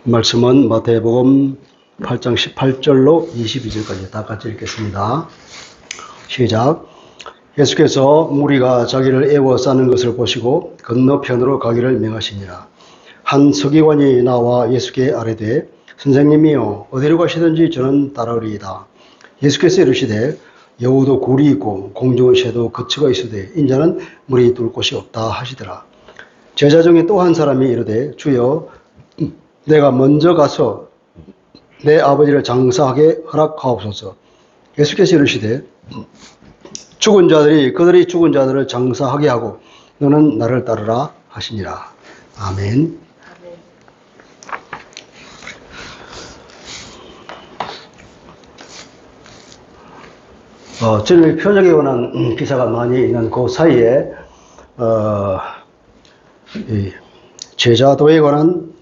말씀은 마태복음 8장 18절로 22절까지 다 같이 읽겠습니다. 시작. 예수께서 무리가 자기를 애워싸는 것을 보시고 건너편으로 가기를 명하시니라. 한 서기관이 나와 예수께 아뢰되 선생님이여 어디로 가시든지 저는 따르리이다. 예수께서 이르시되 여우도 굴이 있고 공중의 새도 거처가 있으되 인자는 물이 둘 곳이 없다 하시더라. 제자 중에 또 한 사람이 이르되 주여 내가 먼저 가서 내 아버지를 장사하게 허락하옵소서. 예수께서 이르시되 그들이 죽은 자들을 장사하게 하고 너는 나를 따르라 하시니라. 아멘. 저는 표적에 관한 기사가 많이 있는 그 사이에 이 제자도에 관한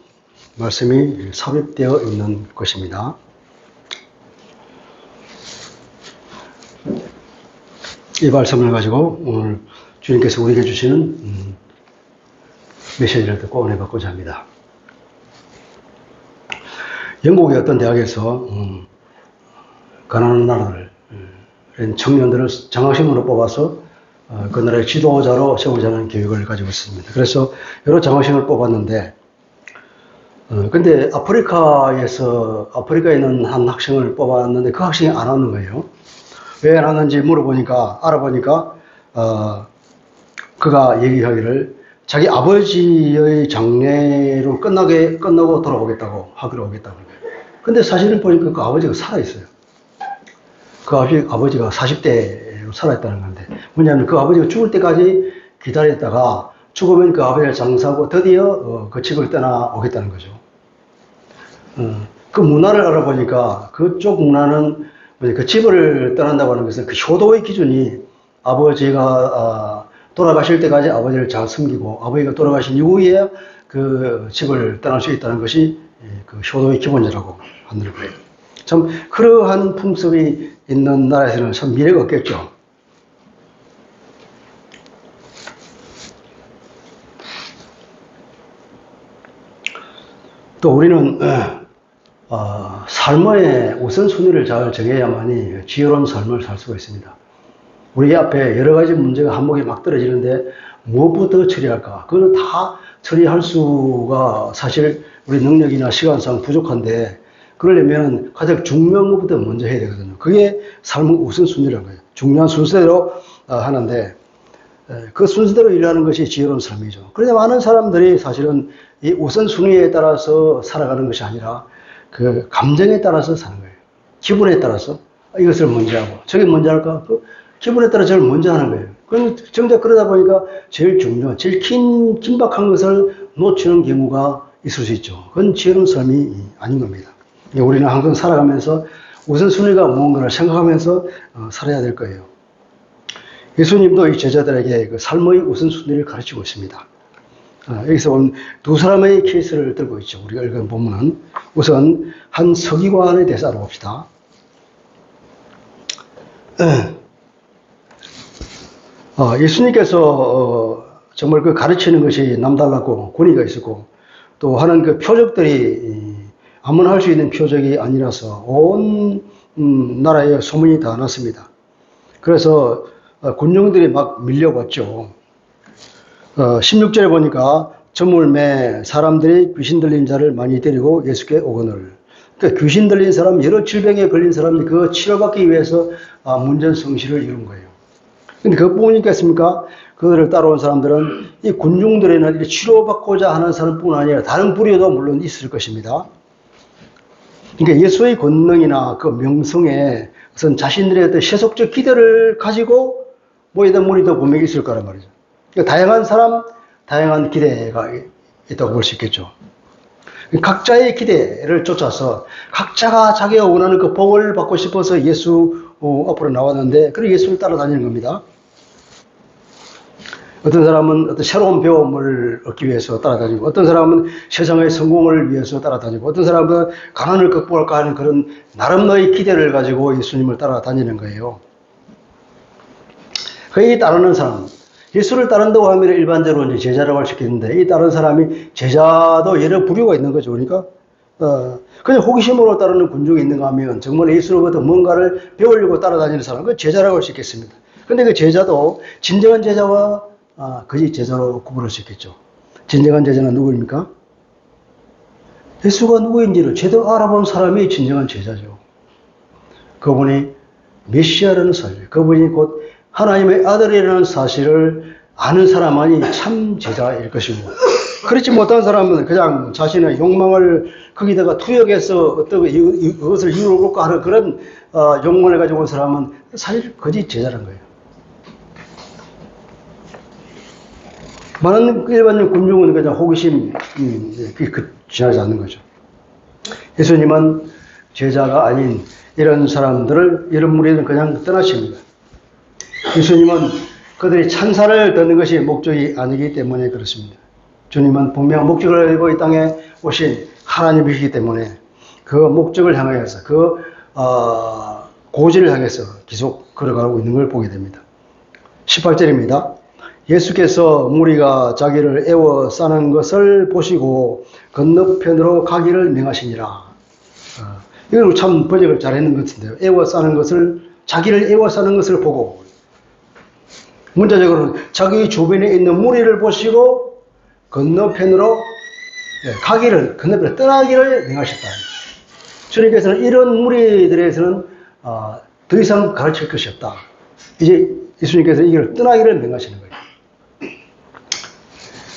말씀이 삽입되어 있는 것입니다. 이 말씀을 가지고 오늘 주님께서 우리에게 주시는 메시지를 듣고 은혜 받고자 합니다. 영국의 어떤 대학에서 가난한 나라를 청년들을 장학생으로 뽑아서 그 나라의 지도자로 세우자는 계획을 가지고 있습니다. 그래서 여러 장학생을 뽑았는데 근데 아프리카에 있는 한 학생을 뽑았는데 그 학생이 안 오는 거예요. 왜 안 왔는지 알아보니까, 그가 얘기하기를 자기 아버지의 장례로 끝나고 돌아오겠다고 하기로 오겠다고 하는 거예요. 근데 사실을 보니까 그 아버지가 살아있어요. 그 아버지가 40대로 살아있다는 건데, 뭐냐면 그 아버지가 죽을 때까지 기다렸다가 죽으면 그 아버지를 장사하고 드디어 그 집을 떠나오겠다는 거죠. 그 문화를 알아보니까 그쪽 문화는 그 집을 떠난다고 하는 것은 그 효도의 기준이 아버지가 돌아가실 때까지 아버지를 잘 섬기고 아버지가 돌아가신 이후에 그 집을 떠날 수 있다는 것이 그 효도의 기본이라고 하는 거예요. 참 그러한 풍습이 있는 나라에서는 참 미래가 없겠죠. 또 우리는 삶의 우선순위를 잘 정해야만이 지혜로운 삶을 살 수가 있습니다. 우리 앞에 여러 가지 문제가 한목에 막 떨어지는데 무엇부터 처리할까? 그걸 다 처리할 수가 사실 우리 능력이나 시간상 부족한데 그러려면 가장 중요한 것부터 먼저 해야 되거든요. 그게 삶의 우선순위라는 거예요. 중요한 순서대로 하는데 그 순서대로 일하는 것이 지혜로운 삶이죠. 그런데 많은 사람들이 사실은 이 우선순위에 따라서 살아가는 것이 아니라 그 감정에 따라서 사는 거예요. 기분에 따라서 이것을 먼저 하고 저게 먼저 할까? 그 기분에 따라 저걸 먼저 하는 거예요. 그럼 정작 그러다 보니까 제일 중요한, 제일 긴박한 것을 놓치는 경우가 있을 수 있죠. 그건 지혜로운 삶이 아닌 겁니다. 우리는 항상 살아가면서 우선순위가 무언가를 생각하면서 살아야 될 거예요. 예수님도 이 제자들에게 그 삶의 우선순위를 가르치고 있습니다. 여기서 온 두 사람의 케이스를 들고 있죠. 우리가 읽은 본문은 우선 한 서기관에 대해서 알아봅시다. 예수님께서 정말 그 가르치는 것이 남달랐고 권위가 있었고 또 하는 그 표적들이 아무나 할 수 있는 표적이 아니라서 온 나라에 소문이 다 났습니다. 그래서 군중들이 막 밀려왔죠. 16절에 보니까 저물매 사람들이 귀신 들린 자를 많이 데리고 예수께 오거늘. 그러니까 귀신 들린 사람, 여러 질병에 걸린 사람들이 그 치료받기 위해서 문전성시를 이룬 거예요. 근데 그뿐이 있겠습니까? 그들을 따라온 사람들은 이 군중들에는 치료받고자 하는 사람뿐 아니라 다른 부류도 물론 있을 것입니다. 그러니까 예수의 권능이나 그 명성에 우선 자신들의 어떤 세속적 기대를 가지고 모이던 무리도 분명히 있을 거란 말이죠. 그러니까 다양한 사람, 다양한 기대가 있다고 볼 수 있겠죠. 각자의 기대를 쫓아서 각자가 자기가 원하는 그 복을 받고 싶어서 예수 앞으로 나왔는데 그리고 예수를 따라다니는 겁니다. 어떤 사람은 어떤 새로운 배움을 얻기 위해서 따라다니고 어떤 사람은 세상의 성공을 위해서 따라다니고 어떤 사람은 가난을 극복할까 하는 그런 나름의 기대를 가지고 예수님을 따라다니는 거예요. 이 따르는 사람, 예수를 따른다고 하면 일반적으로 이제 제자라고 할 수 있겠는데 이 다른 사람이 제자도 여러 부류가 있는 거죠. 그러니까 그냥 호기심으로 따르는 군중이 있는가 하면 정말 예수로부터 뭔가를 배우려고 따라다니는 사람은 그 제자라고 할 수 있겠습니다. 근데 그 제자도 진정한 제자와 거짓 제자로 구분할 수 있겠죠. 진정한 제자는 누구입니까? 예수가 누구인지를 제대로 알아본 사람이 진정한 제자죠. 그분이 메시아라는 사실, 그분이 곧 하나님의 아들이라는 사실을 아는 사람만이 참 제자일 것이고, 그렇지 못한 사람은 그냥 자신의 욕망을 거기다가 투영해서 어떤 그것을 이루고 하는 그런 욕망을 가지고 온 사람은 사실 거짓 제자라는 거예요. 많은 일반적 군중은 그냥 호기심, 지나지 않는 거죠. 예수님은 제자가 아닌 이런 사람들을, 이런 무리들은 그냥 떠나십니다. 예수님은 그들이 찬사를 듣는 것이 목적이 아니기 때문에 그렇습니다. 주님은 분명한 목적을 가지고 이 땅에 오신 하나님이시기 때문에 그 목적을 향하여서 고지를 향해서 계속 걸어가고 있는 걸 보게 됩니다. 18절입니다. 예수께서 무리가 자기를 애워싸는 것을 보시고 건너편으로 가기를 명하시니라. 이건 참 번역을 잘했는 것 같은데요. 애워싸는 것을, 자기를 애워싸는 것을 보고, 문자적으로는 자기 주변에 있는 무리를 보시고 건너편으로 가기를, 건너편으로 떠나기를 명하셨다. 주님께서는 이런 무리들에서는 더 이상 가르칠 것이 없다. 이제 예수님께서 이 길을 떠나기를 명하시는 거예요.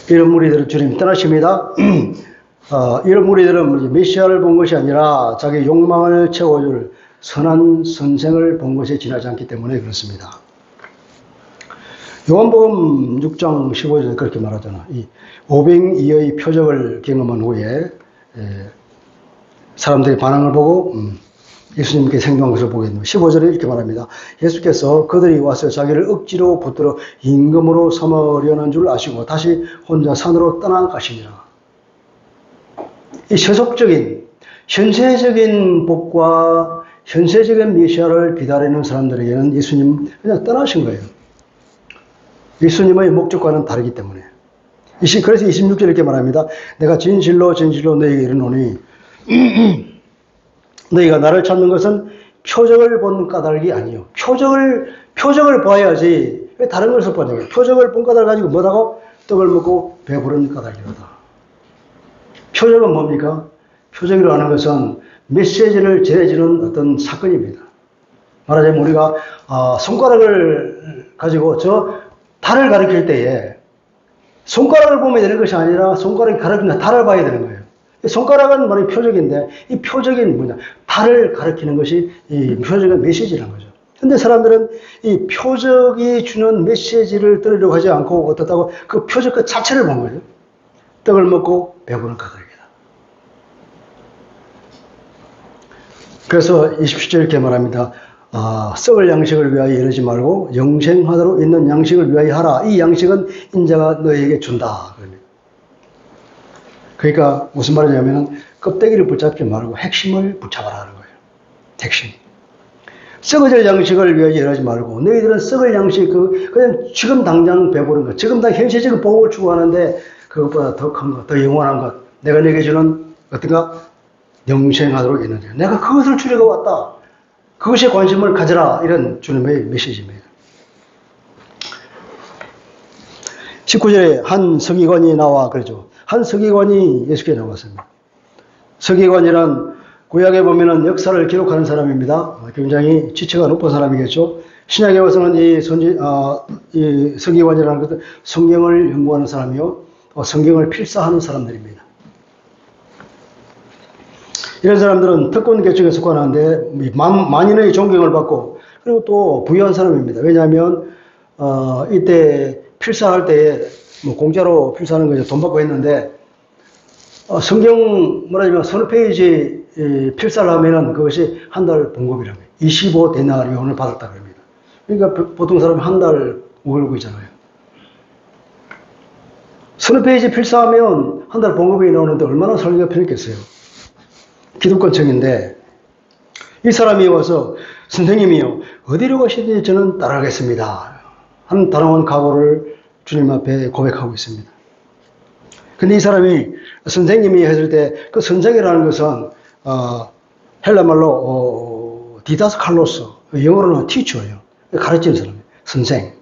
이런 무리들은 주님 떠나십니다. 이런 무리들은 메시아를 본 것이 아니라 자기 욕망을 채워줄 선한 선생을 본 것에 지나지 않기 때문에 그렇습니다. 요한복음 6장 15절에 그렇게 말하잖아. 이 오병이어의 표적을 경험한 후에 사람들의 반응을 보고 예수님께 생동한 것을 보게 됩니다. 15절에 이렇게 말합니다. 예수께서 그들이 와서 자기를 억지로 붙들어 임금으로 삼으려는 줄 아시고 다시 혼자 산으로 떠나가시니라. 이 세속적인, 현세적인 복과 현세적인 메시아를 기다리는 사람들에게는 예수님 그냥 떠나신 거예요. 예수님의 목적과는 다르기 때문에. 그래서 26절에 이렇게 말합니다. 내가 진실로 진실로 너희에게 이르노니 너희가 나를 찾는 것은 표적을 본 까닭이 아니요. 표적을 봐야지. 왜 다른 것을 보냐고요. 표적을 본 까닭을 가지고 뭐라고? 떡을 먹고 배부른 까닭이로다. 표적은 뭡니까? 표적이라고 하는 것은 메시지를 전해주는 어떤 사건입니다. 말하자면 우리가 손가락을 가지고 저 달을 가리킬 때에 손가락을 보면 되는 것이 아니라 손가락이 가리키는 달을 봐야 되는 거예요. 손가락은 말이 표적인데 이 표적인 뭐냐? 달을 가리키는 것이 이 표적의 메시지라는 거죠. 근데 사람들은 이 표적이 주는 메시지를 들으려고 하지 않고 어떻다고 그 표적 그 자체를 본 거죠. 떡을 먹고 배부른 까닭이다. 그래서 27절 이렇게 말합니다. 썩을 양식을 위하여 이르지 말고 영생하도록 있는 양식을 위하여 하라. 이 양식은 인자가 너에게 준다. 그러니까 무슨 말이냐면 껍데기를 붙잡지 말고 핵심을 붙잡아라 하는 거예요. 핵심. 썩어질 양식을 위하여 이러지 말고 너희들은 썩을 양식 그냥 지금 당장 배부른 것, 지금 당 현실적인 복을 추구하는데 그것보다 더 큰 것, 더 영원한 것, 내가 내게 주는 어떤가 영생하도록 있는데 내가 그것을 주려고 왔다. 그것에 관심을 가져라. 이런 주님의 메시지입니다. 19절에 한 서기관이 나와 그러죠. 한 서기관이 예수께 나왔습니다. 서기관이란 구약에 보면은 역사를 기록하는 사람입니다. 굉장히 지체가 높은 사람이겠죠. 신약에 와서는 이 서기관이라는 것은 성경을 연구하는 사람이요, 성경을 필사하는 사람들입니다. 이런 사람들은 특권 계층에 속하는데 만인의 존경을 받고 그리고 또 부유한 사람입니다. 왜냐하면 이때 필사할 때에 뭐 공짜로 필사하는 거죠. 돈 받고 했는데 성경 뭐라면 서너 페이지 필사를 하면은 그것이 한 달 봉급이라고 해요. 25데나리온을 받았다 그럽니다. 그러니까 보통 사람이 한 달 월급 있잖아요. 서너 페이지 필사하면 한 달 봉급이 나오는데 얼마나 살기가 편했겠어요. 기득권층인데 이 사람이 와서 선생님이요 어디로 가시든지 저는 따라가겠습니다. 한 단호한 각오를 주님 앞에 고백하고 있습니다. 근데 이 사람이 선생님이 했을 때 그 선생이라는 것은 헬라 말로 디다스 칼로스, 영어로는 티처예요. 가르치는 사람, 선생.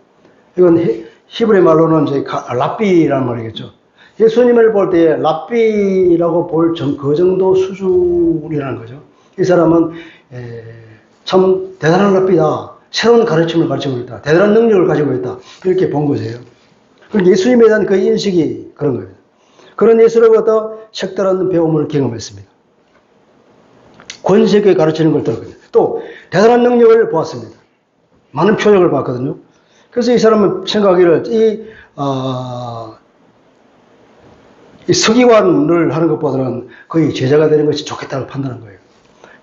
이건 히브리 말로는 이제 랍비라는 말이겠죠. 예수님을 볼 때 랍비라고 볼 그 정도 수준이라는 거죠. 이 사람은 참 대단한 랍비다. 새로운 가르침을 가르치고 있다. 대단한 능력을 가지고 있다. 이렇게 본 것이에요. 그리고 예수님에 대한 그 인식이 그런 거예요. 그런 예수로부터 색다른 배움을 경험했습니다. 권세 있게 가르치는 걸 들었거든요. 또 대단한 능력을 보았습니다. 많은 표적을 봤거든요. 그래서 이 사람은 생각하기를 이 서기관을 하는 것보다는 거의 제자가 되는 것이 좋겠다고 판단한 거예요.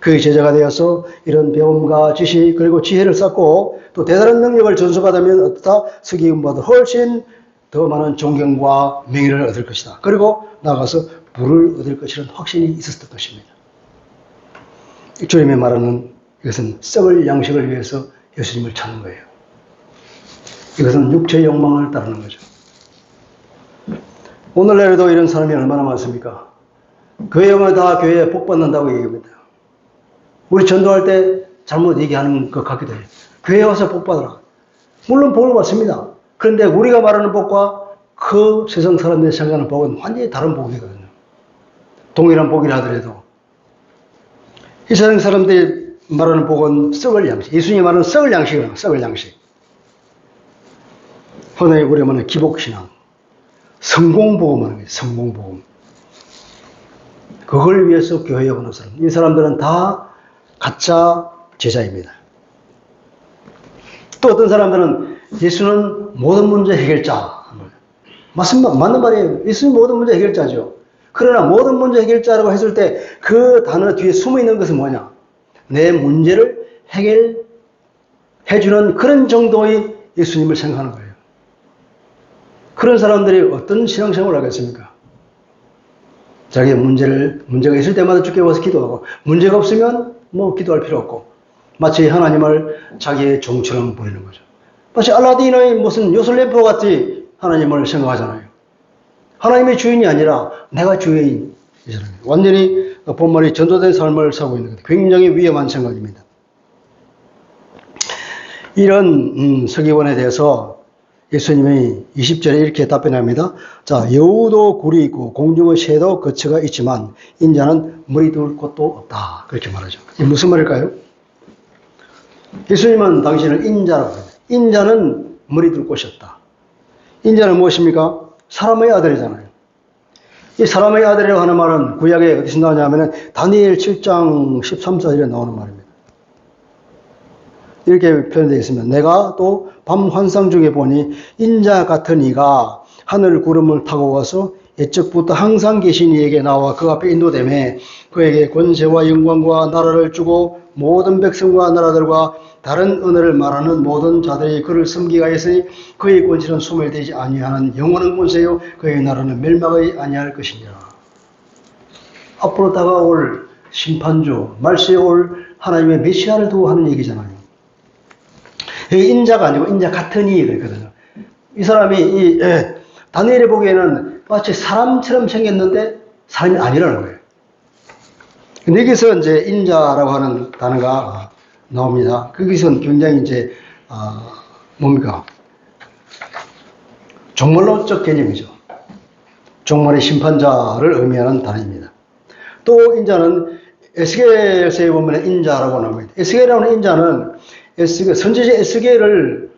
그의 제자가 되어서 이런 배움과 지식 그리고 지혜를 쌓고 또 대단한 능력을 전수받으면 어떠다? 서기관보다 훨씬 더 많은 존경과 명예를 얻을 것이다. 그리고 나가서 부를 얻을 것이라는 확신이 있었을 것입니다. 주님이 말하는 이것은 썩을 양식을 위해서 예수님을 찾는 거예요. 이것은 육체의 욕망을 따르는 거죠. 오늘날에도 이런 사람이 얼마나 많습니까? 교회 오면 다 교회에 복 받는다고 얘기합니다. 우리 전도할 때 잘못 얘기하는 것 같기도 해요. 교회에 와서 복 받아라. 물론 복을 받습니다. 그런데 우리가 말하는 복과 그 세상 사람들이 생각하는 복은 완전히 다른 복이거든요. 동일한 복이라 하더라도. 이 세상 사람들이 말하는 복은 썩을 양식. 예수님이 말하는 썩을 양식이에요. 썩을 양식. 흔히 우리가 말하는 기복신앙. 성공복음 하는 거예요. 성공복음. 그걸 위해서 교회에 오는 사람. 이 사람들은 다 가짜 제자입니다. 또 어떤 사람들은 예수는 모든 문제 해결자. 맞는 말이에요. 예수는 모든 문제 해결자죠. 그러나 모든 문제 해결자라고 했을 때 그 단어 뒤에 숨어 있는 것은 뭐냐? 내 문제를 해결해주는 그런 정도의 예수님을 생각하는 거예요. 그런 사람들이 어떤 신앙생활을 하겠습니까? 자기의 문제가 있을 때마다 주께 와서 기도하고, 문제가 없으면 뭐 기도할 필요 없고, 마치 하나님을 자기의 종처럼 보이는 거죠. 마치 알라딘의 무슨 요술램프 같이 하나님을 생각하잖아요. 하나님의 주인이 아니라 내가 주인이잖아요. 완전히 본말이 전도된 삶을 살고 있는 거예요. 굉장히 위험한 생각입니다. 이런 서기관에 대해서 예수님이 20절에 이렇게 답변합니다. 자, 여우도 굴이 있고 공중의 새도 거처가 있지만 인자는 머리 둘 곳도 없다. 그렇게 말하죠. 이게 무슨 말일까요? 예수님은 당신을 인자라고 합니다. 인자는 머리 둘 곳이 없다. 인자는 무엇입니까? 사람의 아들이잖아요. 이 사람의 아들이라고 하는 말은 구약에 어디서 나오냐면 다니엘 7장 13절에 나오는 말입니다. 이렇게 표현되어 있습니다. 내가 또 밤 환상 중에 보니 인자 같은 이가 하늘 구름을 타고 가서 옛적부터 항상 계신 이에게 나와 그 앞에 인도되매 그에게 권세와 영광과 나라를 주고 모든 백성과 나라들과 다른 언어를 말하는 모든 자들이 그를 섬기게 하였으니 그의 권세는 소멸되지 아니하는 영원한 권세요 그의 나라는 멸망하지 아니할 것이니라. 앞으로 다가올 심판주, 말세에 올 하나님의 메시아를 두고 하는 얘기잖아요. 여기 인자가 아니고 인자 같은 이 그랬거든요. 이 사람이 다니엘이 보기에는 마치 사람처럼 생겼는데 사람이 아니라는 거예요. 근데 여기서 이제 인자라고 하는 단어가 나옵니다. 거기서는 굉장히 이제 뭡니까? 종말론적 개념이죠. 종말의 심판자를 의미하는 단어입니다. 또 인자는 에스겔서에 보면 인자라고 나옵니다. 에스겔이라는 인자는 선지자 에스겔을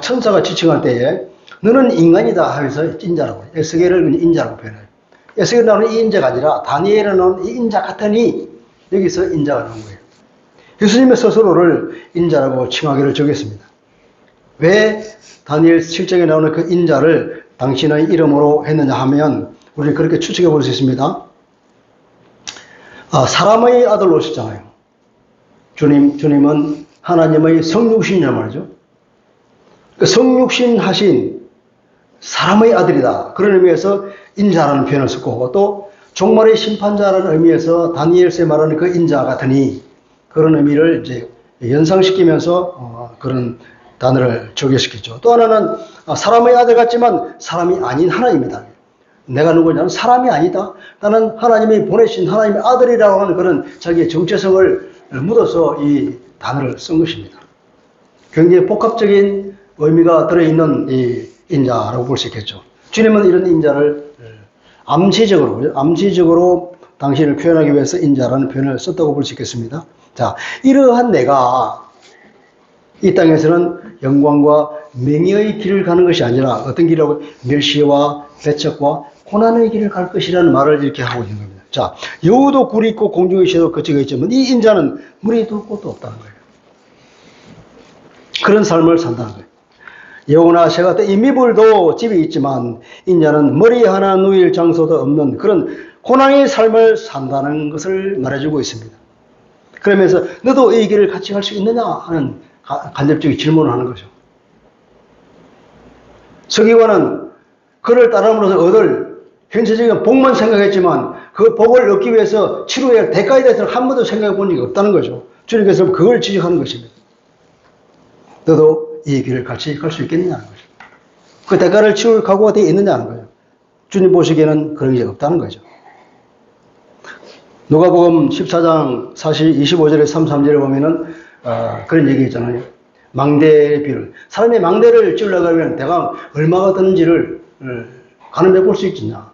천사가 지칭할 때에 너는 인간이다 하면서 인자라고 해요. 에스겔을 인자라고 표현해요. 에스겔 나오는 이 인자가 아니라 다니엘에 나오는 이 인자 같으니 여기서 인자가 나온 거예요. 예수님의 스스로를 인자라고 칭하기를 정했습니다. 왜 다니엘 7장에 나오는 그 인자를 당신의 이름으로 했느냐 하면 우리는 그렇게 추측해 볼 수 있습니다. 사람의 아들로 오셨잖아요. 주님은 하나님의 성육신이란 말이죠. 그 성육신 하신 사람의 아들이다. 그런 의미에서 인자라는 표현을 썼고 또 종말의 심판자라는 의미에서 다니엘서에 말하는 그 인자 같으니 그런 의미를 이제 연상시키면서 그런 단어를 적용시켰죠. 또 하나는 사람의 아들 같지만 사람이 아닌 하나님이다. 내가 누구냐는 사람이 아니다. 나는 하나님이 보내신 하나님의 아들이라고 하는 그런 자기의 정체성을 묻어서 이 단어를 쓴 것입니다. 굉장히 복합적인 의미가 들어있는 이 인자라고 볼 수 있겠죠. 주님은 이런 인자를 암시적으로 당신을 표현하기 위해서 인자라는 표현을 썼다고 볼 수 있겠습니다. 자, 이러한 내가 이 땅에서는 영광과 명예의 길을 가는 것이 아니라 어떤 길이라고? 멸시와 배척과 고난의 길을 갈 것이라는 말을 이렇게 하고 있는 겁니다. 자, 여우도 굴이 있고 공중의 새도 거치가 있지만 이 인자는 물이 둘 곳도 없다는 거예요. 그런 삶을 산다는 거예요. 여우나 새 같은 임미불도 집이 있지만 인자는 머리 하나 누일 장소도 없는 그런 고난의 삶을 산다는 것을 말해주고 있습니다. 그러면서 너도 이 길을 같이 갈 수 있느냐 하는 간접적인 질문을 하는 거죠. 서기관은 그를 따름으로써 얻을 현세적인 복만 생각했지만 그 복을 얻기 위해서 치료해야 할 대가에 대해서는 한 번도 생각해 본 적이 없다는 거죠. 주님께서 그걸 지적하는 것입니다. 너도 이 길을 같이 갈 수 있겠느냐는 거죠. 그 대가를 치울 각오가 되어 있느냐는 거죠. 주님 보시기에는 그런 게 없다는 거죠. 누가복음 14장 25절에 33절에 보면은 그런 얘기 있잖아요. 망대의 비를 사람이 망대를 찌우려고 하면 대강 얼마가 드는지를 가늠해 볼 수 있겠냐.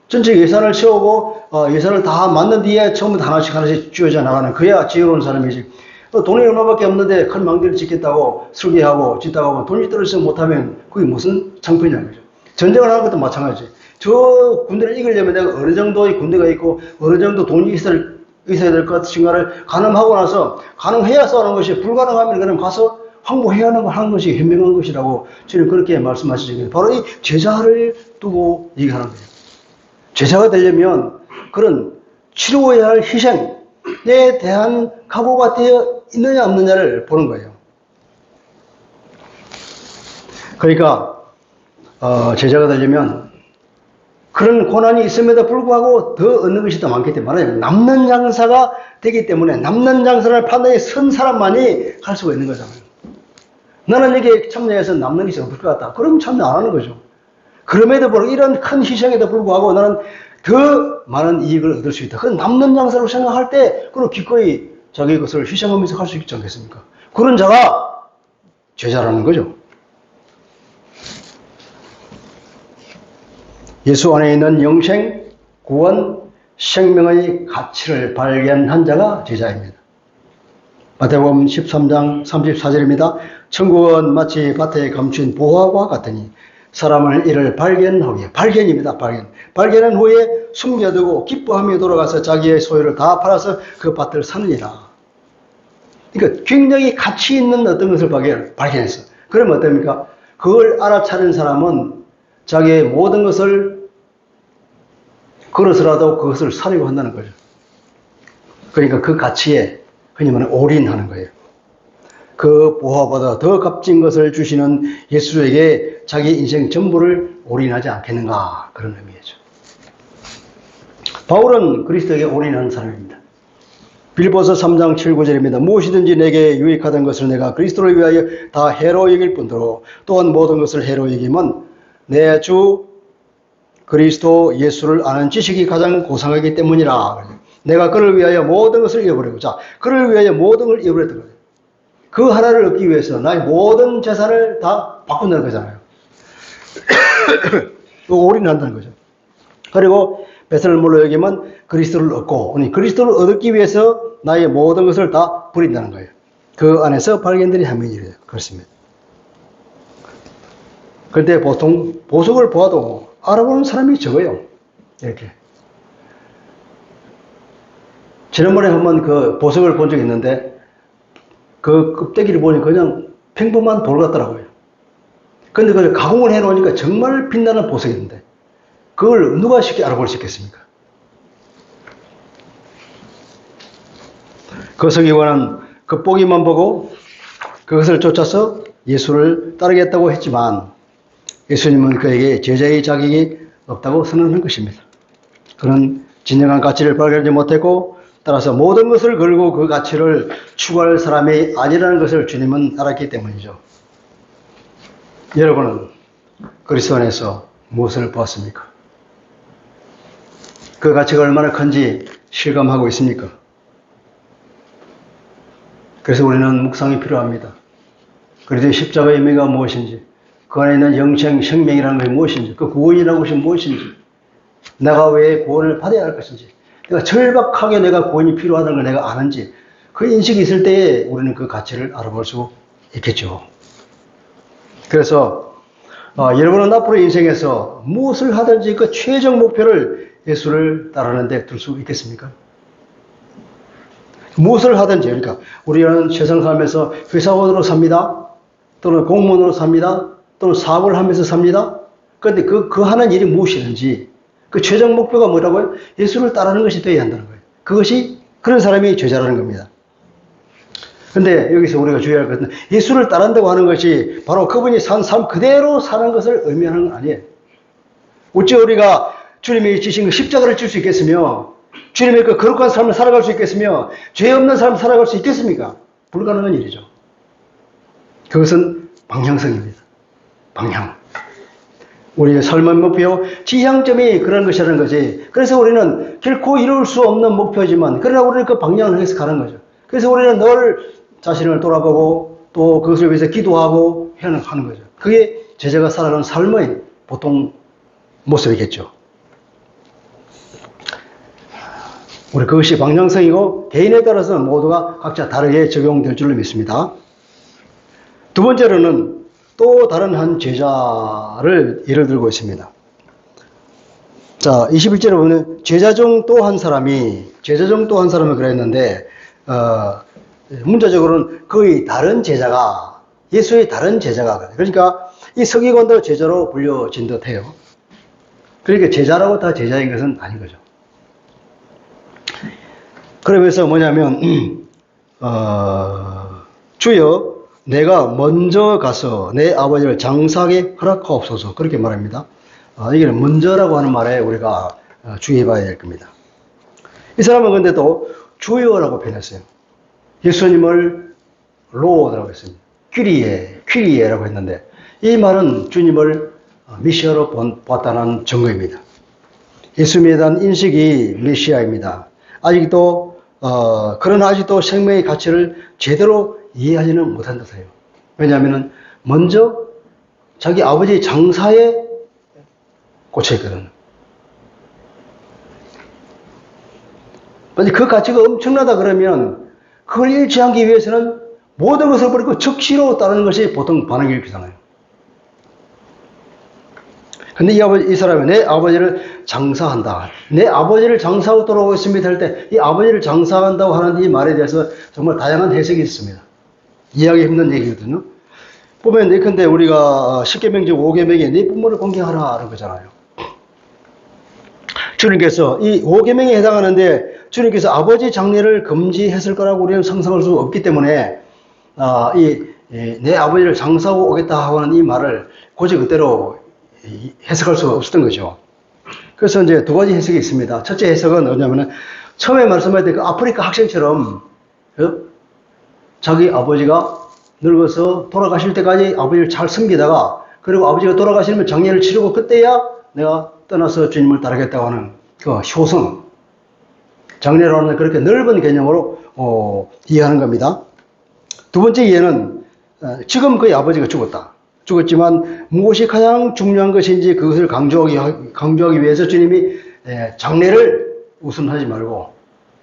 전체 예산을 세우고 예산을 다 만든 뒤에 처음부터 하나씩 쥐어져 나가는 그야 지혜로운 사람이지. 돈이 얼마밖에 없는데 큰 망대를 짓겠다고 설계하고 짓다가 보면 돈이 떨어지지 못하면 그게 무슨 창피냐는 거죠. 전쟁을 하는 것도 마찬가지지. 저 군대를 이기려면 내가 어느 정도의 군대가 있고 어느 정도 돈이 있어야 될 것 같은가를 가늠하고 나서 가능해야 싸우는 것이 불가능하면 그럼 가서 항복해야 하는 것이 현명한 것이라고 주님 그렇게 말씀하시죠. 바로 이 제자를 두고 얘기하는 거예요. 제자가 되려면 그런 치료해야 할 희생에 대한 각오가 되어 있느냐 없느냐를 보는 거예요. 그러니까 제자가 되려면 그런 고난이 있음에도 불구하고 더 얻는 것이 더 많기 때문에 남는 장사가 되기 때문에 남는 장사를 판단해 선 사람만이 갈 수가 있는 거잖아요. 나는 여기에 참여해서 남는 것이 없을 것 같다. 그럼 참여 안 하는 거죠. 그럼에도 불구하고 이런 큰 희생에도 불구하고 나는 더 많은 이익을 얻을 수 있다. 그건 남는 장사로 생각할 때 그럼 기꺼이 자기 것을 희생하면서 할 수 있지 않겠습니까? 그런 자가 제자라는 거죠. 예수 안에 있는 영생, 구원, 생명의 가치를 발견한 자가 제자입니다. 마태복음 13장 34절입니다. 천국은 마치 밭에 감춘 보화와 같으니 사람을 이를 발견하기에 발견입니다. 발견한 후에 숨겨두고 기뻐하며 돌아가서 자기의 소유를 다 팔아서 그 밭을 사느니라. 그러니까 굉장히 가치 있는 어떤 것을 발견했어. 그러면 어떻습니까? 그걸 알아차린 사람은 자기의 모든 것을 걸어서라도 그것을 사려고 한다는 거죠. 그러니까 그 가치에 흔히 말하는 올인하는 거예요. 그 보화보다 더 값진 것을 주시는 예수에게 자기 인생 전부를 올인하지 않겠는가 그런 의미죠. 바울은 그리스도에게 올인한 사람입니다. 빌보서 3장 7, 9절입니다. 무엇이든지 내게 유익하던 것을 내가 그리스도를 위하여 다 해로 여길 뿐더러 또한 모든 것을 해로 여기면 내 주 그리스도 예수를 아는 지식이 가장 고상하기 때문이라. 내가 그를 위하여 모든 것을 잃어버리고, 자, 그를 위하여 모든 걸 잃어버렸던 거예요. 그 하나를 얻기 위해서 나의 모든 재산을 다 바꾼다는 거잖아요. 올인한다는 거죠. 그리고 배설을 물로 여기면 그리스도를 얻고, 그리스도를 얻기 위해서 나의 모든 것을 다 버린다는 거예요. 그 안에서 발견들이 하면이래요. 그렇습니다. 그때 보통 보석을 보아도 알아보는 사람이 적어요. 이렇게. 지난번에 한번 그 보석을 본 적이 있는데 그 껍데기를 보니 그냥 평범한 돌 같더라고요. 근데 그걸 가공을 해 놓으니까 정말 빛나는 보석인데 그걸 누가 쉽게 알아볼 수 있겠습니까? 그 서기관은 겉보기만 보고 그것을 쫓아서 예수를 따르겠다고 했지만 예수님은 그에게 제자의 자격이 없다고 선언한 것입니다. 그는 진정한 가치를 발견하지 못했고 따라서 모든 것을 걸고 그 가치를 추구할 사람이 아니라는 것을 주님은 알았기 때문이죠. 여러분은 그리스도 안에서 무엇을 보았습니까? 그 가치가 얼마나 큰지 실감하고 있습니까? 그래서 우리는 묵상이 필요합니다. 그래서 십자가의 의미가 무엇인지, 그 안에 있는 영생, 생명이라는 것이 무엇인지, 그 구원이라는 것이 무엇인지, 내가 왜 구원을 받아야 할 것인지, 내가 절박하게 내가 구원이 필요하다는 걸 내가 아는지, 그 인식이 있을 때에 우리는 그 가치를 알아볼 수 있겠죠. 그래서 여러분은 앞으로 인생에서 무엇을 하든지 그 최종 목표를 예수를 따르는 데 둘 수 있겠습니까? 무엇을 하든지, 그러니까 우리는 세상 살면서 회사원으로 삽니다. 또는 공무원으로 삽니다. 또는 사업을 하면서 삽니다. 그런데 그 하는 일이 무엇이든지 그 최종 목표가 뭐라고요? 예수를 따르는 것이 되어야 한다는 거예요. 그것이 그런 사람이 제자라는 겁니다. 근데 여기서 우리가 주의할 것은 예수를 따른다고 하는 것이 바로 그분이 산 삶 그대로 사는 것을 의미하는 건 아니에요. 어찌 우리가 주님이 지신 십자가를 질 수 있겠으며 주님의 그 거룩한 삶을 살아갈 수 있겠으며 죄 없는 삶을 살아갈 수 있겠습니까? 불가능한 일이죠. 그것은 방향성입니다. 방향. 우리의 삶의 목표, 지향점이 그런 것이라는 거지. 그래서 우리는 결코 이룰 수 없는 목표지만 그러나 우리는 그 방향을 향해서 가는 거죠. 그래서 우리는 늘 자신을 돌아보고 또 그것을 위해서 기도하고 하는 거죠. 그게 제자가 살아가는 삶의 보통 모습이겠죠. 우리 그것이 방향성이고 개인에 따라서는 모두가 각자 다르게 적용될 줄로 믿습니다. 두 번째로는 또 다른 한 제자를 예를 들고 있습니다. 자, 21절에 보면 제자 중 또 한 사람이 그랬는데 문자적으로는 거의 다른 제자가 예수의 다른 제자가 그러니까 이 서기관도 제자로 불려진 듯해요. 그러니까 제자라고 다 제자인 것은 아닌 거죠. 그러면서 뭐냐면 주여 내가 먼저 가서 내 아버지를 장사하게 허락하옵소서 그렇게 말합니다. 이게 먼저라고 하는 말에 우리가 주의해 봐야 될 겁니다. 이 사람은 근데 또 주여라고 표현했어요. 예수님을 로드라고 했습니다. 퀴리에라고 했는데 이 말은 주님을 메시아로 봤다는 증거입니다. 예수님에 대한 인식이 메시아입니다. 그러나 아직도 생명의 가치를 제대로 이해하지는 못한 듯해요. 왜냐하면 먼저 자기 아버지 장사에 꽂혀있거든. 그 가치가 엄청나다 그러면 그걸 잃지 않기 위해서는 모든 것을 버리고 즉시로 따르는 것이 보통 반응일 거잖아요. 근데 이 사람이 내 아버지를 장사한다. 내 아버지를 장사하고 돌아오겠습니다 할 때 이 아버지를 장사한다고 하는 이 말에 대해서 정말 다양한 해석이 있습니다. 이해하기 힘든 얘기거든요. 보면 예컨대 우리가 10계명 중 5계명에 네 부모를 공경하라 하는 거잖아요. 주님께서 이 5계명에 해당하는데 주님께서 아버지 장례를 금지했을 거라고 우리는 상상할 수 없기 때문에 내 아버지를 장사하고 오겠다 하는 이 말을 고지 그대로 해석할 수가 없었던 거죠. 그래서 이제 두 가지 해석이 있습니다. 첫째 해석은 뭐냐면은 처음에 말씀할 때 그 아프리카 학생처럼 자기 아버지가 늙어서 돌아가실 때까지 아버지를 잘 섬기다가 그리고 아버지가 돌아가시면 장례를 치르고 그때야 내가 떠나서 주님을 따르겠다고 하는 그 효성 장례라는 그렇게 넓은 개념으로 이해하는 겁니다. 두 번째 이해는 지금 그의 아버지가 죽었지만 무엇이 가장 중요한 것인지 그것을 강조하기 위해서 주님이 장례를 우선하지 말고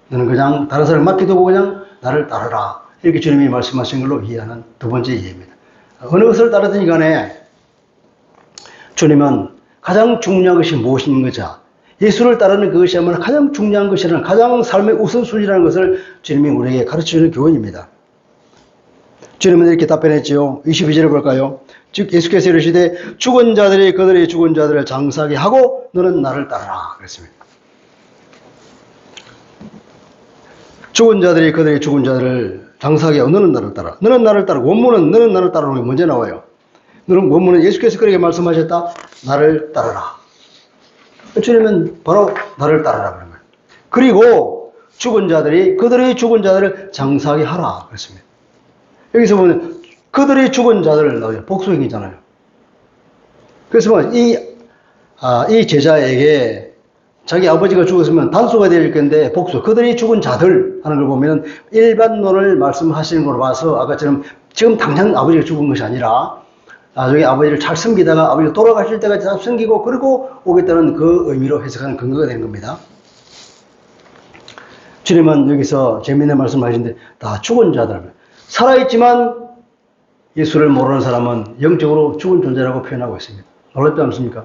너는 그냥 다른 사람 맡기두고 그냥 나를 따르라 이렇게 주님이 말씀하신 걸로 이해하는 두 번째 이해입니다. 어느 것을 따르든지 간에 주님은 가장 중요한 것이 무엇인지 예수를 따르는 그것이야말로 가장 중요한 것이라는 가장 삶의 우선순위라는 것을 주님이 우리에게 가르쳐주는 교훈입니다. 주님은 이렇게 답변했지요. 22절을 볼까요? 즉 예수께서 이르시되 죽은 자들이 그들의 죽은 자들을 장사하게 하고 너는 나를 따르라 그랬습니다. 죽은 자들이 그들의 죽은 자들을 장사하게 하고 너는 나를 따라. 너는 나를 따르고 원문은 너는 나를 따르는 게 먼저 나와요. 원문은 예수께서 그렇게 말씀하셨다. 나를 따르라. 주님은 바로 나를 따르라 그런 거예요. 그리고 죽은 자들이 그들의 죽은 자들을 장사하게 하라 그랬습니다. 여기서 보면 그들의 죽은 자들을 나와요. 복수행이잖아요. 그래서 이 제자에게 자기 아버지가 죽었으면 단수가 될 건데 복수. 그들이 죽은 자들 하는 걸 보면 일반론을 말씀하시는 걸 봐서 아까처럼 지금 당장 아버지가 죽은 것이 아니라 나중에 아버지를 잘 섬기다가 아버지가 돌아가실 때까지 잘 섬기고 그리고 오겠다는 그 의미로 해석하는 근거가 되는 겁니다. 주님은 여기서 재미있는 말씀을 하시는데 다 죽은 자들. 살아있지만 예수를 모르는 사람은 영적으로 죽은 존재라고 표현하고 있습니다. 놀랍지 않습니까?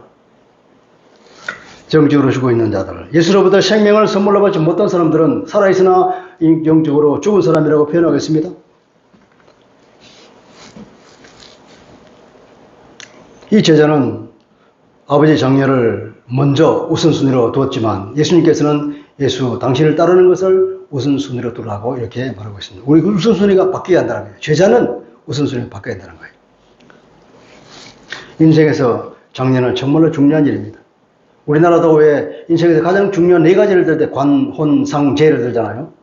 영적으로 죽어 있는 자들. 예수로부터 생명을 선물로 받지 못한 사람들은 살아있으나 영적으로 죽은 사람이라고 표현하겠습니다. 이 제자는 아버지 장례를 먼저 우선순위로 두었지만 예수님께서는 예수 당신을 따르는 것을 우선순위로 두라고 이렇게 말하고 있습니다. 우리 그 우선순위가 바뀌어야 한다는 거예요. 제자는 우선순위가 바뀌어야 한다는 거예요. 인생에서 장례는 정말로 중요한 일입니다. 우리나라도 왜 인생에서 가장 중요한 네 가지를 들 때 관, 혼, 상, 재를 들잖아요.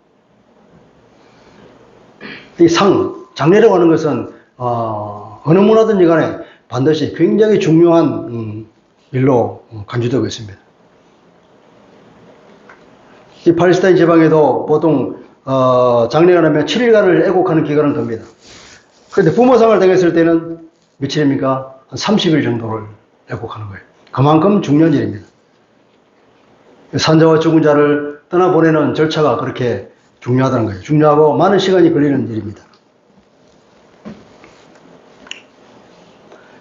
이 상, 장례라고 하는 것은 어느 문화든지 간에 반드시 굉장히 중요한 일로 간주되고 있습니다. 이 팔레스타인 지방에도 보통 장례가 나면 7일간을 애곡하는 기간을 둡니다. 그런데 부모상을 당했을 때는 며칠입니까? 한 30일 정도를 애곡하는 거예요. 그만큼 중요한 일입니다. 산자와 죽은 자를 떠나보내는 절차가 그렇게 중요하다는 거예요. 중요하고 많은 시간이 걸리는 일입니다.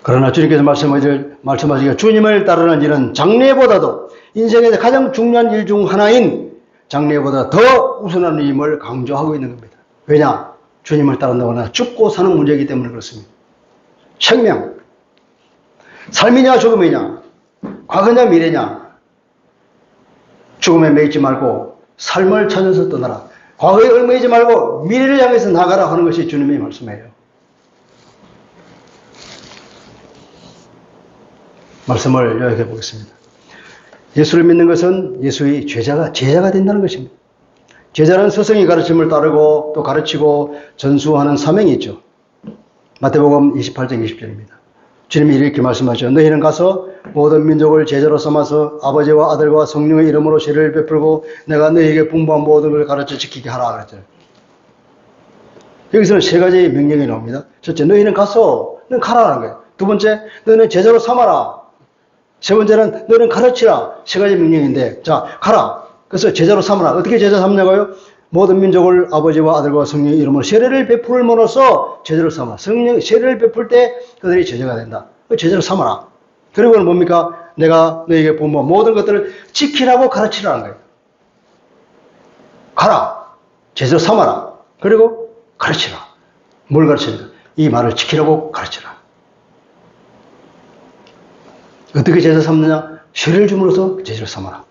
그러나 주님께서 말씀하시기를 주님을 따르는 일은 장례보다도 인생에서 가장 중요한 일 중 하나인 장례보다 더 우선한 일임을 강조하고 있는 겁니다. 왜냐? 주님을 따른다고 하나 죽고 사는 문제이기 때문에 그렇습니다. 생명, 삶이냐 죽음이냐, 과거냐 미래냐, 죽음에 매이지 말고 삶을 찾아서 떠나라. 과거에 얽매이지 말고 미래를 향해서 나가라 하는 것이 주님의 말씀이에요. 말씀을 요약해 보겠습니다. 예수를 믿는 것은 예수의 제자가 된다는 것입니다. 제자는 스승의 가르침을 따르고 또 가르치고 전수하는 사명이 있죠. 마태복음 28장 20절입니다. 주님이 이렇게 말씀하죠. 너희는 가서 모든 민족을 제자로 삼아서 아버지와 아들과 성령의 이름으로 세례를 베풀고 내가 너희에게 분부한 모든 걸 가르쳐 지키게 하라 그랬죠. 여기서는 세 가지 명령이 나옵니다. 첫째, 너희는 가서 너는 가라라는 거예요. 두 번째, 너희는 제자로 삼아라. 세 번째는 너희는 가르치라. 세 가지 명령인데, 자, 가라. 그래서 제자로 삼아라. 어떻게 제자 삼냐고요? 모든 민족을 아버지와 아들과 성령의 이름으로 세례를 베풀므로써 제자로 삼아. 성령 세례를 베풀 때 그들이 제자가 된다. 제자로 삼아라. 그리고는 뭡니까? 내가 너에게 분부한 모든 것들을 지키라고 가르치라는 거예요. 가라. 제자로 삼아라. 그리고 가르치라. 뭘 가르치는가? 이 말을 지키라고 가르치라. 어떻게 제자 삼느냐? 세례를 줌으로써 제자로 삼아라.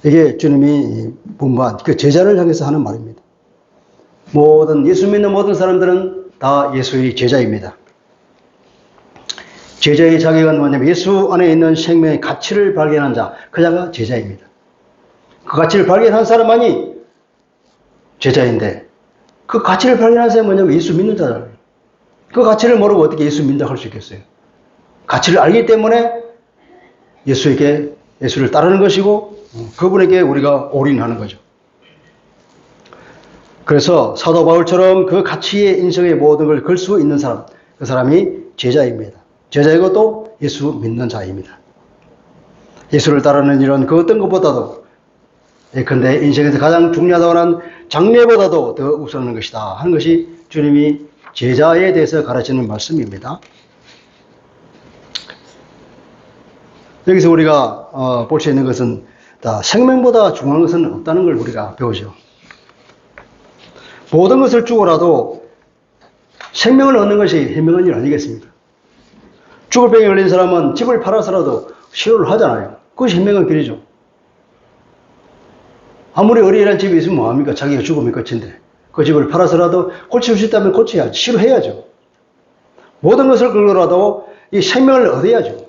이게 주님이 분부한 그 제자를 향해서 하는 말입니다. 예수 믿는 모든 사람들은 다 예수의 제자입니다. 제자의 자격은 뭐냐면 예수 안에 있는 생명의 가치를 발견한 자, 그 자가 제자입니다. 그 가치를 발견한 사람만이 제자인데 그 가치를 발견한 사람이 뭐냐면 예수 믿는 자잖아요. 그 가치를 모르고 어떻게 예수 믿는다고 할 수 있겠어요? 가치를 알기 때문에 예수를 따르는 것이고 그분에게 우리가 올인하는 거죠. 그래서 사도 바울처럼 그 가치에 인생의 모든 걸 걸 수 있는 사람, 그 사람이 제자입니다. 제자이고 또 예수 믿는 자입니다. 예수를 따르는 일은 그 어떤 것보다도 예컨대 인생에서 가장 중요하다고 하는 장래보다도 더 우선하는 것이다 하는 것이 주님이 제자에 대해서 가르치는 말씀입니다. 여기서 우리가 볼 수 있는 것은 생명보다 중요한 것은 없다는 걸 우리가 배우죠. 모든 것을 주고라도 생명을 얻는 것이 현명한 일 아니겠습니까? 죽을 병에 걸린 사람은 집을 팔아서라도 치료를 하잖아요. 그것이 현명한 길이죠. 아무리 어리이란 집이 있으면 뭐합니까? 자기가 죽으면 끝인데 그 집을 팔아서라도 고칠 수 있다면 고쳐야죠. 치료해야죠. 모든 것을 걸고라도 이 생명을 얻어야죠.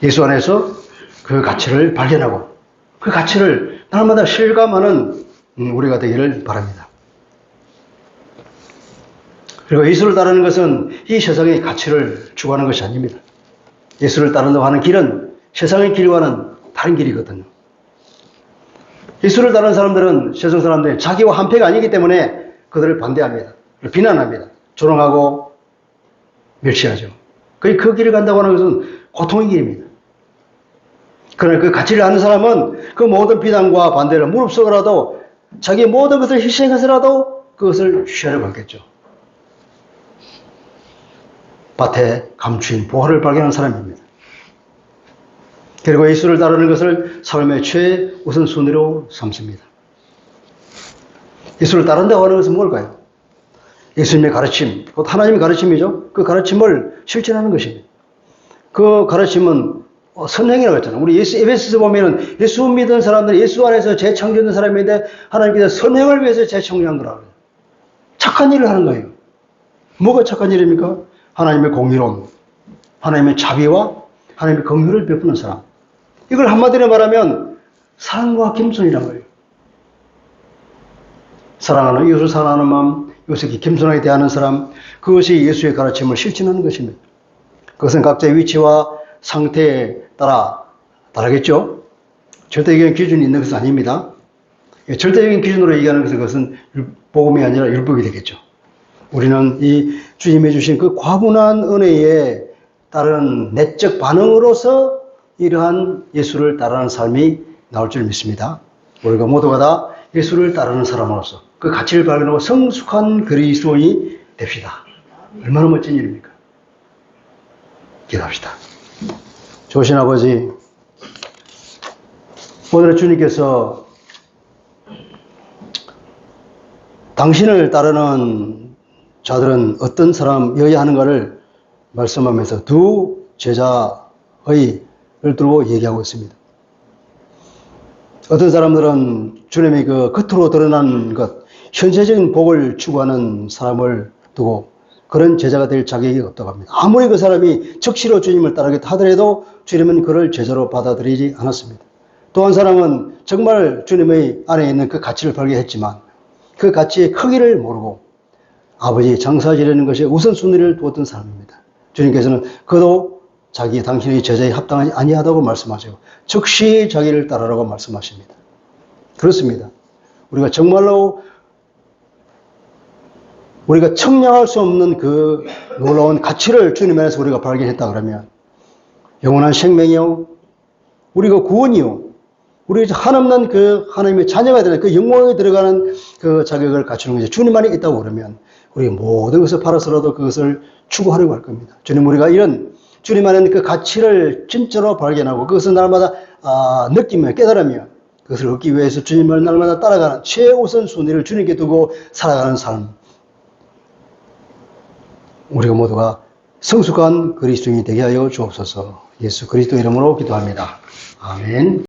예수 안에서 그 가치를 발견하고 그 가치를 날마다 실감하는 우리가 되기를 바랍니다. 그리고 예수를 따르는 것은 이 세상의 가치를 추구하는 것이 아닙니다. 예수를 따른다고 하는 길은 세상의 길과는 바른 길이거든요. 예수를 따르는 사람들은 세상 사람들이 자기와 한패가 아니기 때문에 그들을 반대합니다. 비난합니다. 조롱하고 멸시하죠. 그 길을 간다고 하는 것은 고통의 길입니다. 그러나 그 가치를 아는 사람은 그 모든 비난과 반대를 무릅쓰고라도 자기의 모든 것을 희생해서라도 그것을 취하려 하겠죠. 밭에 감추인 보화를 발견한 사람입니다. 그리고 예수를 따르는 것을 삶의 최우선순위로 삼습니다. 예수를 따른다고 하는 것은 뭘까요? 예수님의 가르침, 곧 하나님의 가르침이죠. 그 가르침을 실천하는 것입니다. 그 가르침은 선행이라고 했잖아요. 우리 에베소서 보면은 예수 믿는 사람들이 예수 안에서 재창조된 사람인데 하나님께서 선행을 위해서 재창조한 거라고 해요. 착한 일을 하는 거예요. 뭐가 착한 일입니까? 하나님의 공의로움, 하나님의 자비와 하나님의 긍휼을 베푸는 사람. 이걸 한마디로 말하면 사랑과 겸손이란 거예요. 사랑하는 이웃을 사랑하는 마음, 이웃에게 겸손하게 대하는 사람, 그것이 예수의 가르침을 실천하는 것입니다. 그것은 각자의 위치와 상태에 따라 다르겠죠. 절대적인 기준이 있는 것은 아닙니다. 절대적인 기준으로 얘기하는 것은 그것은 복음이 아니라 율법이 되겠죠. 우리는 이 주님이 주신 그 과분한 은혜에 따른 내적 반응으로서 이러한 예수를 따르는 삶이 나올 줄 믿습니다. 우리가 모두가 다 예수를 따르는 사람으로서 그 가치를 발견하고 성숙한 그리스도인이 됩시다. 얼마나 멋진 일입니까? 기도합시다. 좋으신 아버지, 오늘 주님께서 당신을 따르는 자들은 어떤 사람이어야 하는가를 말씀하면서 두 제자의 두고 얘기하고 있습니다. 어떤 사람들은 주님의 그 겉으로 드러난 것, 현세적인 복을 추구하는 사람을 두고 그런 제자가 될 자격이 없다고 합니다. 아무리 그 사람이 적시로 주님을 따르겠다 하더라도 주님은 그를 제자로 받아들이지 않았습니다. 또 한 사람은 정말 주님의 안에 있는 그 가치를 발견했지만 그 가치의 크기를 모르고 아버지 장사지려는 것에 우선순위를 두었던 사람입니다. 주님께서는 그도 당신의 제자에 합당하지 아니하다고 말씀하시고 즉시 자기를 따르라고 말씀하십니다. 그렇습니다. 우리가 정말로 우리가 청량할 수 없는 그 놀라운 가치를 주님 안에서 우리가 발견했다 그러면 영원한 생명이요, 우리가 구원이요, 우리 한없는 그 하나님의 자녀가 되는 그 영광에 들어가는 그 자격을 갖추는 것이 주님 안에 있다고 그러면 우리 모든 것을 팔아서라도 그것을 추구하려고 할 겁니다. 주님, 우리가 이런 주님 안에 그 가치를 진짜로 발견하고 그것을 날마다 느끼며 깨달으며 그것을 얻기 위해서 주님을 날마다 따라가는 최우선 순위를 주님께 두고 살아가는 삶, 우리가 모두가 성숙한 그리스도인이 되게 하여 주옵소서. 예수 그리스도 이름으로 기도합니다. 아멘.